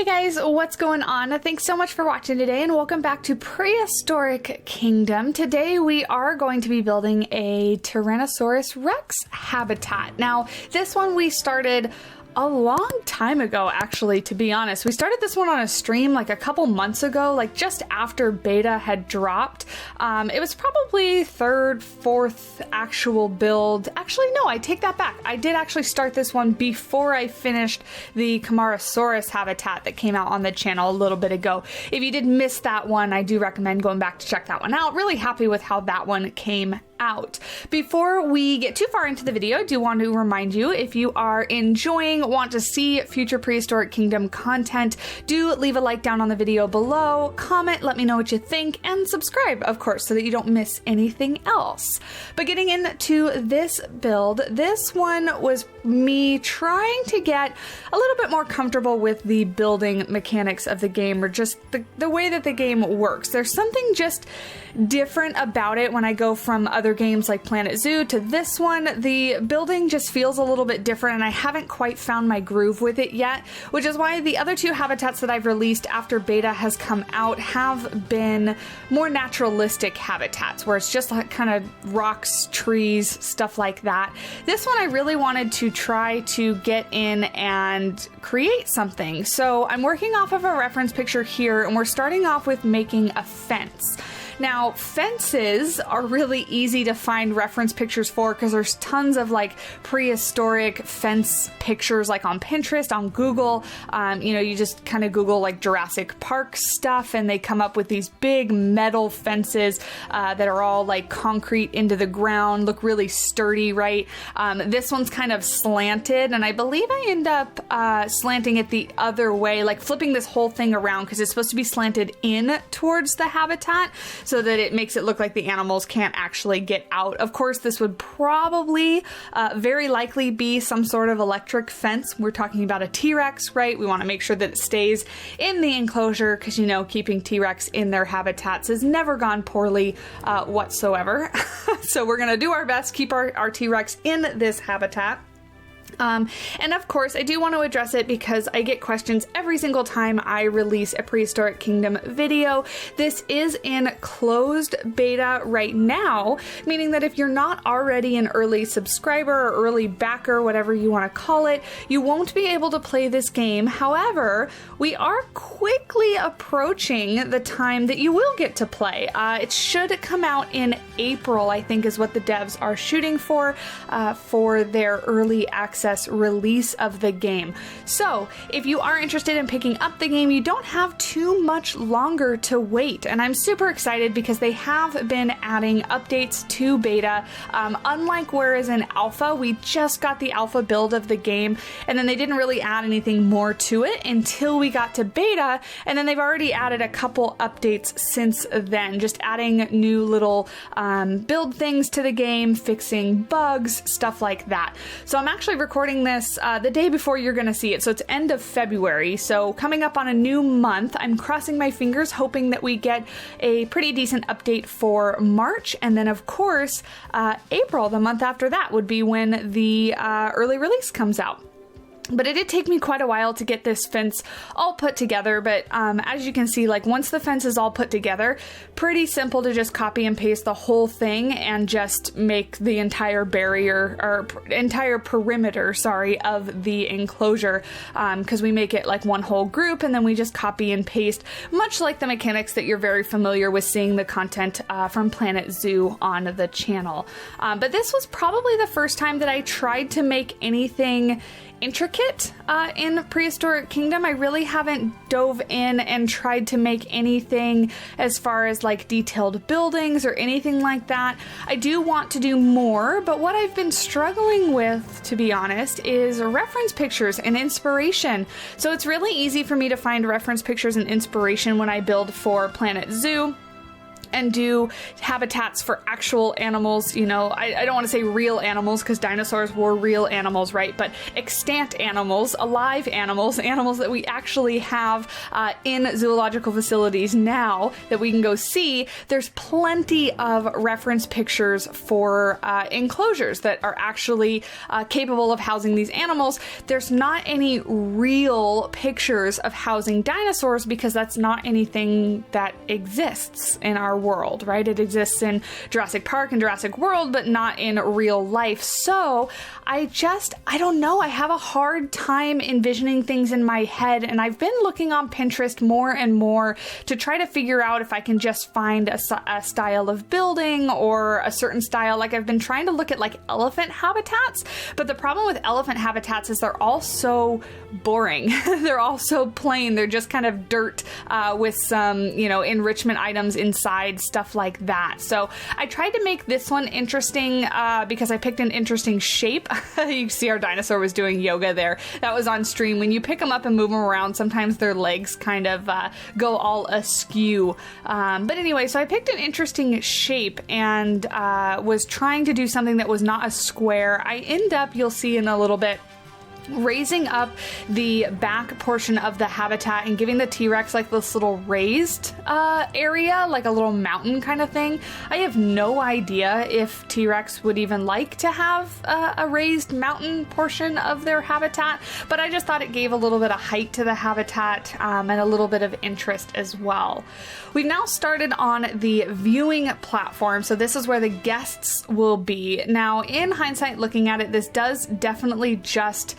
Hey guys, what's going on? Thanks so much for watching today and welcome back to Prehistoric Kingdom. Today we are going to be building a Tyrannosaurus Rex habitat. Now, this one we started a long time ago, actually, to be honest. We started this one on a stream like a couple months ago, like just after beta had dropped. It was probably third, fourth actual build. Actually, no, I take that back. I did actually start this one before I finished the Camarasaurus habitat that came out on the channel a little bit ago. If you did miss that one, I do recommend going back to check that one out. Really happy with how that one came out. Before we get too far into the video, I do want to remind you, if you are enjoying, want to see future Prehistoric Kingdom content, do leave a like down on the video below, comment, let me know what you think, and subscribe, of course, so that you don't miss anything else. But getting into this build, this one was me trying to get a little bit more comfortable with the building mechanics of the game, or just the way that the game works. There's something just different about it when I go from other games like Planet Zoo to this one. The building just feels a little bit different and I haven't quite found my groove with it yet, which is why the other two habitats that I've released after beta has come out have been more naturalistic habitats, where it's just like kind of rocks, trees, stuff like that. This one I really wanted to try to get in and create something. So I'm working off of a reference picture here, and we're starting off with making a fence. Now, fences are really easy to find reference pictures for because there's tons of like prehistoric fence pictures like on Pinterest, on Google. You know, you just kind of Google like Jurassic Park stuff and they come up with these big metal fences that are all like concrete into the ground, look really sturdy, right? This one's kind of slanted, and I believe I end up slanting it the other way, like flipping this whole thing around because it's supposed to be slanted in towards the habitat, so that it makes it look like the animals can't actually get out. Of course, this would probably very likely be some sort of electric fence. We're talking about a T-Rex, right? We want to make sure that it stays in the enclosure because, you know, keeping T-Rex in their habitats has never gone poorly whatsoever. So we're going to do our best, keep our T-Rex in this habitat. And of course, I do want to address it because I get questions every single time I release a Prehistoric Kingdom video. This is in closed beta right now, meaning that if you're not already an early subscriber or early backer, whatever you want to call it, you won't be able to play this game. However, we are quickly approaching the time that you will get to play. It should come out in April, I think, is what the devs are shooting for their early access release of the game. So if you are interested in picking up the game, you don't have too much longer to wait. And I'm super excited because they have been adding updates to beta. Unlike whereas in alpha, we just got the alpha build of the game and then they didn't really add anything more to it until we got to beta. And then they've already added a couple updates since then, just adding new little build things to the game, fixing bugs, stuff like that. So I'm actually recording this the day before you're going to see it, so it's end of February, so coming up on a new month. I'm crossing my fingers hoping that we get a pretty decent update for March, and then of course April, the month after that, would be when the early release comes out. But it did take me quite a while to get this fence all put together, but as you can see, like once the fence is all put together, pretty simple to just copy and paste the whole thing and just make the entire barrier, or entire perimeter, sorry, of the enclosure, because we make it like one whole group and then we just copy and paste, much like the mechanics that you're very familiar with seeing the content from Planet Zoo on the channel. But this was probably the first time that I tried to make anything intricate in Prehistoric Kingdom. I really haven't dove in and tried to make anything as far as like detailed buildings or anything like that. I do want to do more, but what I've been struggling with, to be honest, is reference pictures and inspiration. So it's really easy for me to find reference pictures and inspiration when I build for Planet Zoo. and do habitats for actual animals. You know, I don't want to say real animals because dinosaurs were real animals, right? But extant animals, alive animals, animals that we actually have in zoological facilities now that we can go see. There's plenty of reference pictures for enclosures that are actually capable of housing these animals. There's not any real pictures of housing dinosaurs because that's not anything that exists in our world, right? It exists in Jurassic Park and Jurassic World, but not in real life. So I don't know. I have a hard time envisioning things in my head, and I've been looking on Pinterest more and more to try to figure out if I can just find a style of building or a certain style. Like I've been trying to look at like elephant habitats, but the problem with elephant habitats is they're all so boring. They're all so plain. They're just kind of dirt with some, you know, enrichment items inside, stuff like that. So I tried to make this one interesting because I picked an interesting shape. You see our dinosaur was doing yoga there. That was on stream. When you pick them up and move them around, sometimes their legs kind of go all askew. But anyway, so I picked an interesting shape and was trying to do something that was not a square. I end up, you'll see in a little bit, raising up the back portion of the habitat and giving the T-Rex like this little raised area, like a little mountain kind of thing. I have no idea if T-Rex would even like to have a raised mountain portion of their habitat, but I just thought it gave a little bit of height to the habitat and a little bit of interest as well. We've now started on the viewing platform, so this is where the guests will be. Now, in hindsight, looking at it, this does definitely just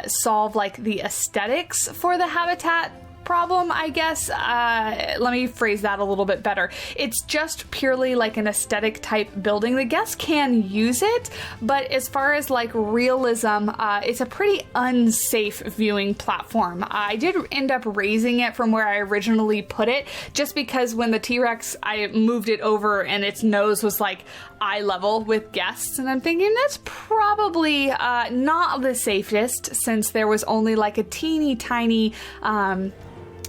solve like the aesthetics for the habitat problem, I guess. Let me phrase that a little bit better. It's just purely like an aesthetic type building. The guests can use it, but as far as like realism, it's a pretty unsafe viewing platform. I did end up raising it from where I originally put it, just because when the T-Rex, I moved it over and its nose was like eye level with guests, and I'm thinking that's probably not the safest, since there was only like a teeny tiny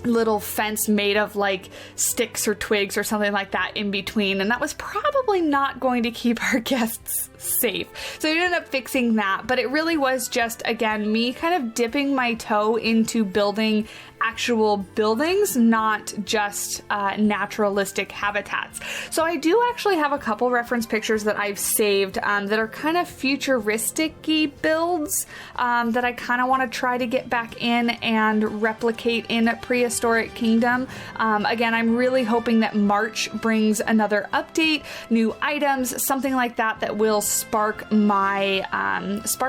little fence made of like sticks or twigs or something like that in between, and that was probably not going to keep our guests safe. So we ended up fixing that, but it really was just, again, me kind of dipping my toe into building actual buildings, not just naturalistic habitats. So I do actually have a couple reference pictures that I've saved that are kind of futuristic-y builds that I kind of want to try to get back in and replicate in Prehistoric Kingdom. Again, I'm really hoping that March brings another update, new items, something like that that will spark my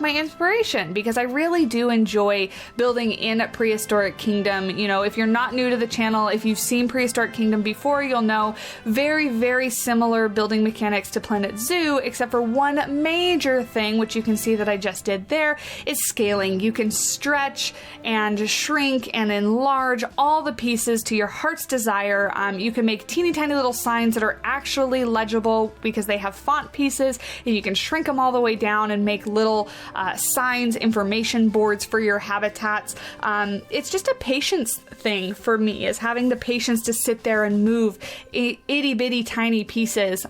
inspiration, because I really do enjoy building in Prehistoric Kingdom. You know, if you're not new to the channel, if you've seen Prehistoric Kingdom before, you'll know very, very similar building mechanics to Planet Zoo, except for one major thing, which you can see that I just did there, is scaling. You can stretch and shrink and enlarge all the pieces to your heart's desire. You can make teeny tiny little signs that are actually legible because they have font pieces, and you can shrink them all the way down and make little signs, information boards for your habitats. It's just a patience thing for me, is having the patience to sit there and move itty bitty tiny pieces.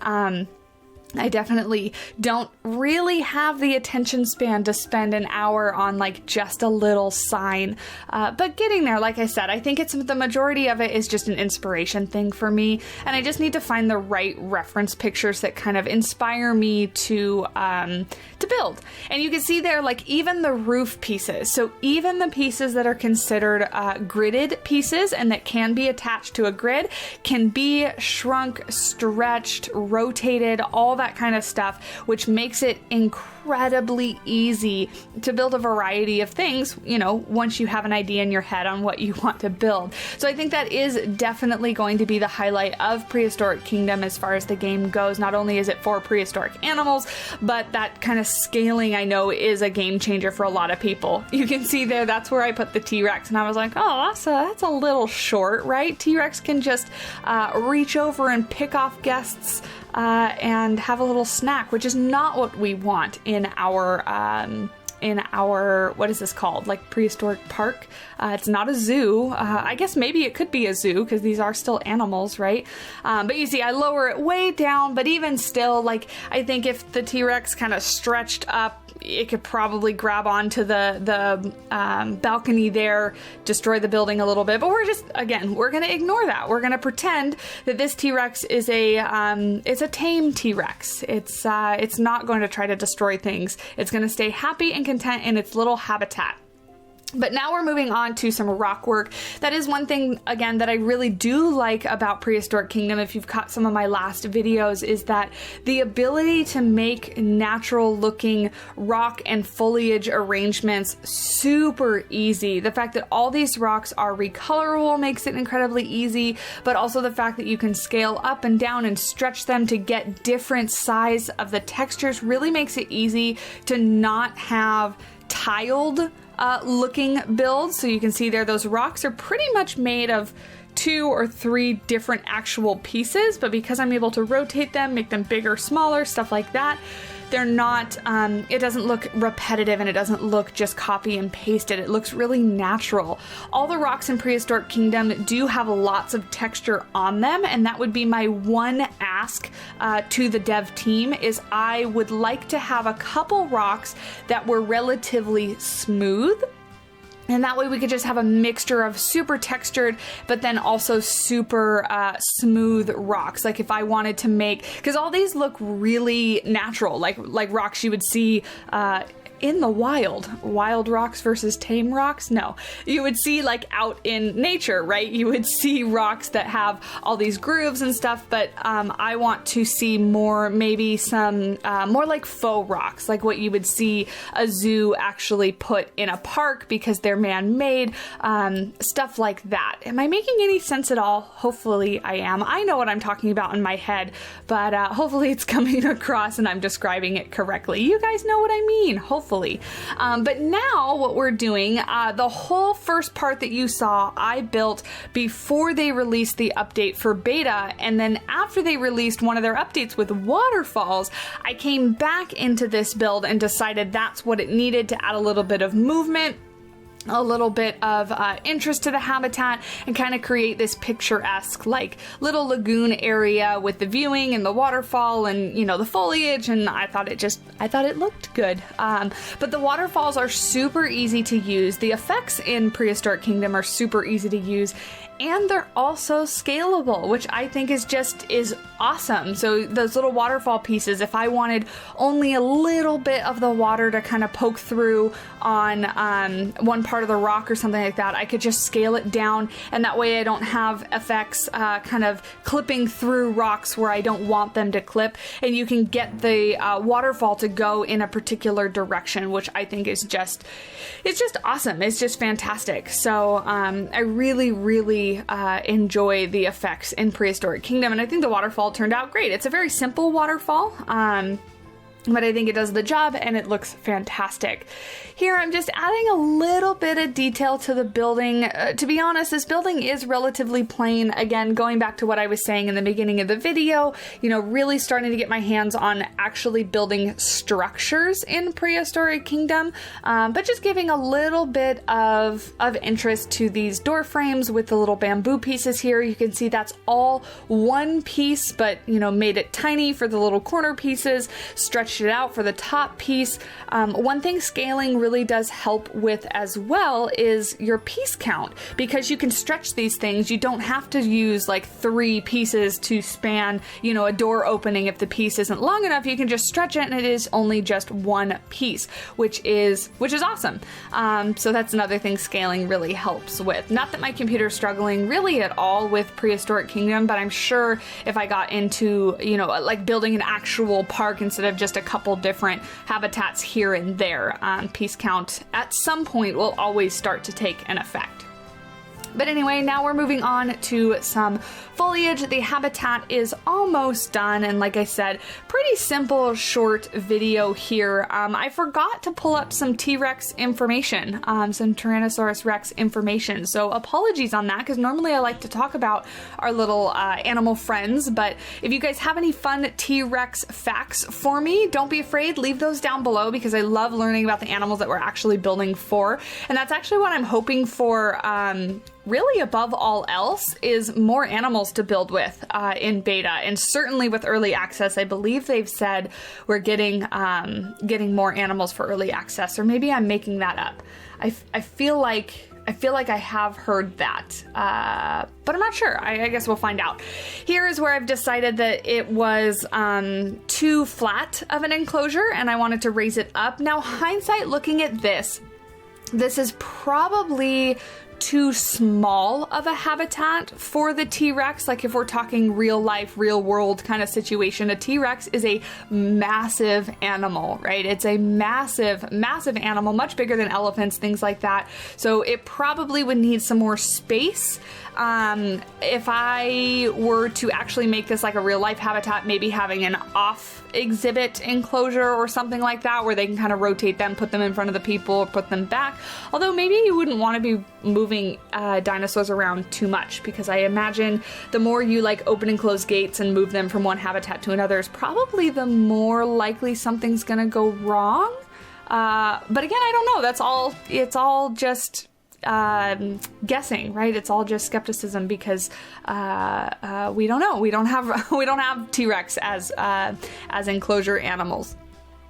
I definitely don't really have the attention span to spend an hour on like just a little sign, but getting there, like I said, I think it's the majority of it is just an inspiration thing for me, and I just need to find the right reference pictures that kind of inspire me to build. And you can see there, like, even the roof pieces, so even the pieces that are considered gridded pieces and that can be attached to a grid can be shrunk, stretched, rotated, all that kind of stuff, which makes it incredibly easy to build a variety of things, you know, once you have an idea in your head on what you want to build. So I think that is definitely going to be the highlight of Prehistoric Kingdom as far as the game goes. Not only is it for prehistoric animals, but that kind of scaling, I know, is a game changer for a lot of people. You can see there, that's where I put the T-Rex, and I was like, oh, that's a little short, right? T-Rex can just reach over and pick off guests and have a little snack, which is not what we want in our in our, what is this called? Like prehistoric park. It's not a zoo. I guess maybe it could be a zoo because these are still animals, right? But you see, I lower it way down, but even still, like, I think if the T-Rex kind of stretched up, it could probably grab onto the balcony there, destroy the building a little bit. But we're going to ignore that. We're going to pretend that this T-Rex is it's a tame T-Rex. It's not going to try to destroy things. It's going to stay happy and content in its little habitat. But now we're moving on to some rock work. That is one thing, again, that I really do like about Prehistoric Kingdom, if you've caught some of my last videos, is that the ability to make natural looking rock and foliage arrangements super easy. The fact that all these rocks are recolorable makes it incredibly easy, but also the fact that you can scale up and down and stretch them to get different size of the textures really makes it easy to not have tiled looking builds. So you can see there, those rocks are pretty much made of 2 or 3 different actual pieces, but because I'm able to rotate them, make them bigger, smaller, stuff like that, they're not, it doesn't look repetitive and it doesn't look just copy and pasted. It looks really natural. All the rocks in Prehistoric Kingdom do have lots of texture on them, and that would be my one ask to the dev team, is I would like to have a couple rocks that were relatively smooth. And that way we could just have a mixture of super textured, but then also super smooth rocks. Like if I wanted to make, because all these look really natural, like rocks you would see in the wild rocks versus tame rocks. No, you would see like out in nature, right? You would see rocks that have all these grooves and stuff, but I want to see more, maybe some more like faux rocks, like what you would see a zoo actually put in a park because they're man-made, stuff like that. Am I making any sense at all? Hopefully I am. I know what I'm talking about in my head, but hopefully it's coming across and I'm describing it correctly. You guys know what I mean, hopefully. But now what we're doing, the whole first part that you saw, I built before they released the update for beta, and then after they released one of their updates with waterfalls, I came back into this build and decided that's what it needed to add a little bit of movement, a little bit of interest to the habitat, and kind of create this picturesque like little lagoon area with the viewing and the waterfall and, you know, the foliage, and I thought it looked good. But the waterfalls are super easy to use. The effects in Prehistoric Kingdom are super easy to use, and they're also scalable, which I think is awesome. So those little waterfall pieces, if I wanted only a little bit of the water to kind of poke through on one part of the rock or something like that, I could just scale it down, and that way I don't have effects kind of clipping through rocks where I don't want them to clip, and you can get the waterfall to go in a particular direction, which I think is just awesome. It's just fantastic. So I really enjoy the effects in Prehistoric Kingdom, and I think the waterfall turned out great. It's a very simple waterfall, but I think it does the job and it looks fantastic. Here I'm just adding a little bit of detail to the building. To be honest, this building is relatively plain. Again, going back to what I was saying in the beginning of the video, you know, really starting to get my hands on actually building structures in Prehistoric Kingdom, but just giving a little bit of interest to these door frames with the little bamboo pieces here. You can see that's all one piece, but, you know, made it tiny for the little corner pieces, stretched it out for the top piece. One thing scaling really does help with as well is your piece count, because you can stretch these things. You don't have to use like 3 pieces to span, you know, a door opening if the piece isn't long enough. You can just stretch it and it is only just one piece, which is awesome. So that's another thing scaling really helps with. Not that my computer's struggling really at all with Prehistoric Kingdom, but I'm sure if I got into, you know, like building an actual park instead of just a couple different habitats here and there, piece count at some point will always start to take an effect. But anyway, now we're moving on to some foliage. The habitat is almost done, and like I said, pretty simple, short video here. I forgot to pull up some T-Rex information, some Tyrannosaurus Rex information, so apologies on that, because normally I like to talk about our little animal friends, but if you guys have any fun T-Rex facts for me, don't be afraid, leave those down below, because I love learning about the animals that we're actually building for, and that's actually what I'm hoping for. Really above all else is more animals to build with in beta, and certainly with early access. I believe they've said we're getting more animals for early access, or maybe I'm making that up. I feel like I have heard that, but I'm not sure. I guess we'll find out. Here is where I've decided that it was too flat of an enclosure, and I wanted to raise it up. Now, hindsight looking at this is probably too small of a habitat for the T-Rex. Like if we're talking real life, real world kind of situation, a T-Rex is a massive animal, right? It's a massive, massive animal, much bigger than elephants, things like that. So it probably would need some more space. If I were to actually make this like a real life habitat, maybe having an off exhibit enclosure or something like that, where they can kind of rotate them, put them in front of the people, or put them back. Although maybe you wouldn't want to be moving dinosaurs around too much, because I imagine the more you like open and close gates and move them from one habitat to another is probably the more likely something's gonna go wrong. But again, I don't know. It's all just guessing, right? It's all just skepticism, because we don't know. We don't have T-Rex as enclosure animals.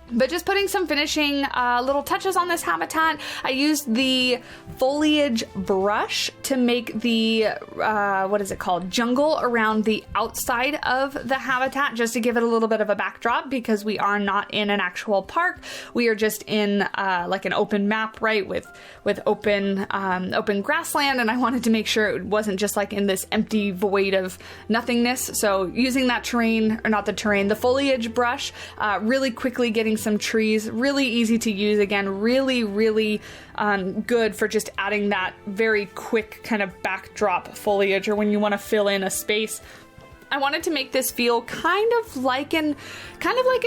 But just putting some finishing little touches on this habitat. I used the Foliage brush to make the, what is it called? Jungle around the outside of the habitat, just to give it a little bit of a backdrop, because we are not in an actual park. We are just in like an open map, right? With open grassland, and I wanted to make sure it wasn't just like in this empty void of nothingness. So using that the foliage brush, really quickly getting some trees, really easy to use, again, really good for just adding that very quick kind of backdrop foliage, or when you want to fill in a space. I wanted to make this feel kind of like an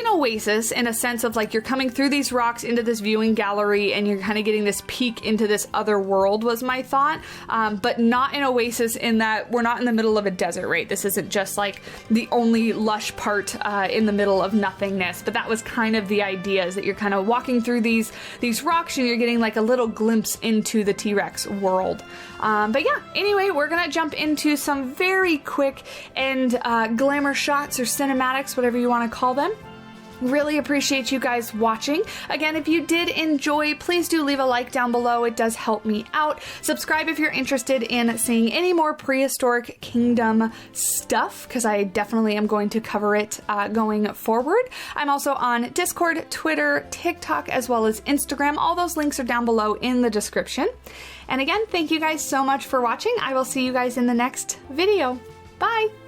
oasis, in a sense of like you're coming through these rocks into this viewing gallery, and you're kind of getting this peek into this other world, was my thought. But not an oasis in that we're not in the middle of a desert, right? This isn't just like the only lush part in the middle of nothingness. But that was kind of the idea, is that you're kind of walking through these rocks, and you're getting like a little glimpse into the T-Rex world. But yeah, anyway, we're gonna jump into some very quick and glamour shots, or cinematics, whatever you want to call them. Really appreciate you guys watching. Again, if you did enjoy, please do leave a like down below. It does help me out. Subscribe if you're interested in seeing any more Prehistoric Kingdom stuff, because I definitely am going to cover it going forward. I'm also on Discord, Twitter, TikTok, as well as Instagram. All those links are down below in the description. And again, thank you guys so much for watching. I will see you guys in the next video. Bye!